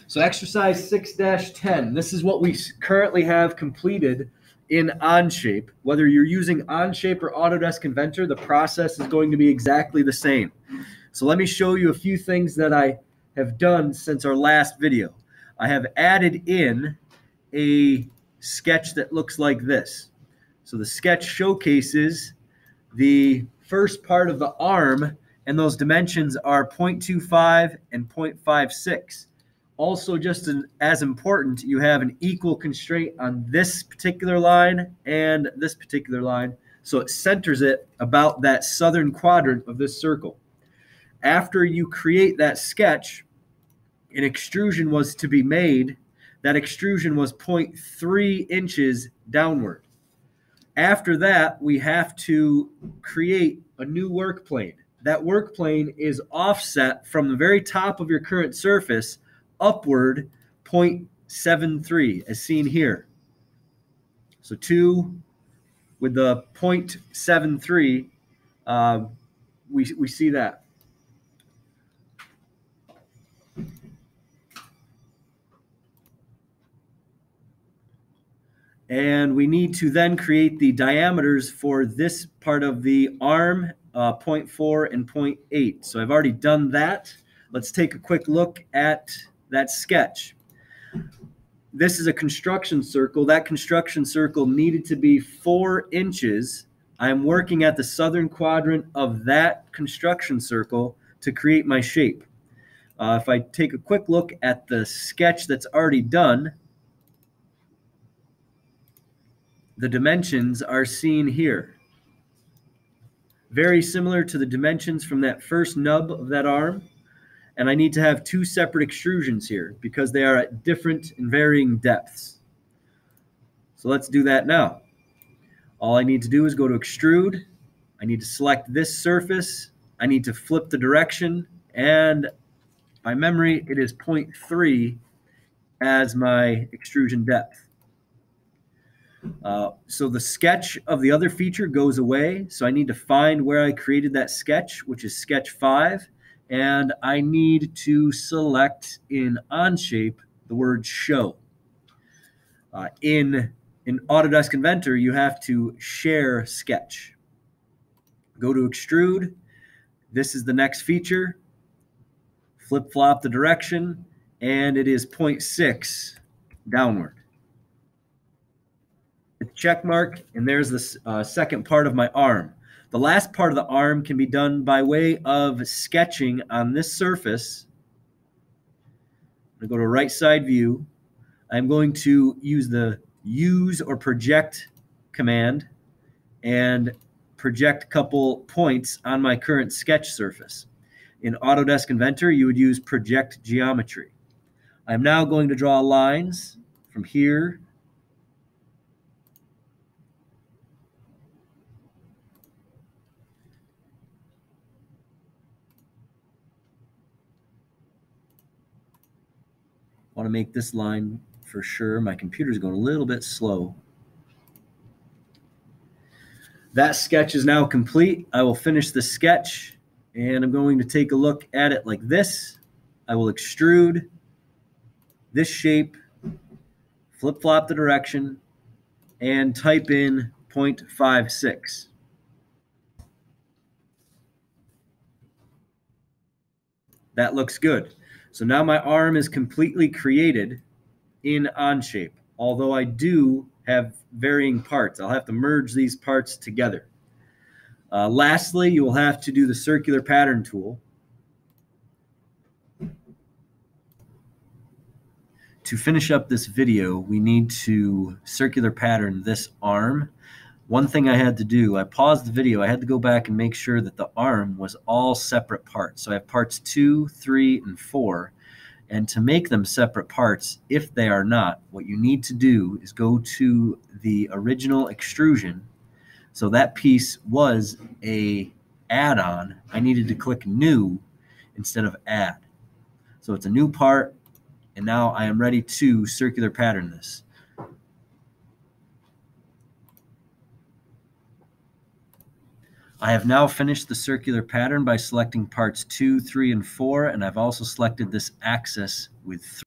So exercise 6-10, this is what we currently have completed in Onshape. Whether you're using Onshape or Autodesk Inventor, the process is going to be exactly the same. So let me show you a few things that I have done since our last video. I have added in a sketch that looks like this. So the sketch showcases the first part of the arm, and those dimensions are 0.25 and 0.56. Also, just as important, you have an equal constraint on this particular line and this particular line, so it centers it about that southern quadrant of this circle. After you create that sketch, an extrusion was to be made. That extrusion was 0.3 inches downward. After that, we have to create a new work plane. That work plane is offset from the very top of your current surface upward 0.73, as seen here. So 2 with the 0.73, we see that. And we need to then create the diameters for this part of the arm, 0.4 and 0.8. So I've already done that. Let's take a quick look at that sketch. This is a construction circle. That construction circle needed to be 4 inches. I'm working at the southern quadrant of that construction circle to create my shape. If I take a quick look at the sketch that's already done, the dimensions are seen here. Very similar to the dimensions from that first nub of that arm. And I need to have 2 separate extrusions here because they are at different and varying depths. So let's do that now. All I need to do is go to extrude. I need to select this surface. I need to flip the direction, and by memory, it is 0.3 as my extrusion depth. So the sketch of the other feature goes away. So I need to find where I created that sketch, which is sketch 5. And I need to select in Onshape the word show. In Autodesk Inventor, you have to share sketch. Go to extrude. This is the next feature. Flip-flop the direction, and it is 0.6 downward. Hit the check mark, and there's the second part of my arm. The last part of the arm can be done by way of sketching on this surface. I'm going to go to right side view. I'm going to use the use or project command and project a couple points on my current sketch surface. In Autodesk Inventor, you would use project geometry. I'm now going to draw lines from here want to make this line for sure. My computer's going a little bit slow. That sketch is now complete. I will finish the sketch, and I'm going to take a look at it like this. I will extrude this shape, flip-flop the direction, and type in 0.56. That looks good. So now my arm is completely created in Onshape, although I do have varying parts. I'll have to merge these parts together. Lastly, you will have to do the circular pattern tool. To finish up this video, we need to circular pattern this arm. One thing I had to do, I paused the video, I had to go back and make sure that the arm was all separate parts. So I have parts 2, 3, and 4. And to make them separate parts, if they are not, what you need to do is go to the original extrusion. So that piece was a add-on. I needed to click new instead of add. So it's a new part, and now I am ready to circular pattern this. I have now finished the circular pattern by selecting parts 2, 3, and 4, and I've also selected this axis with 3.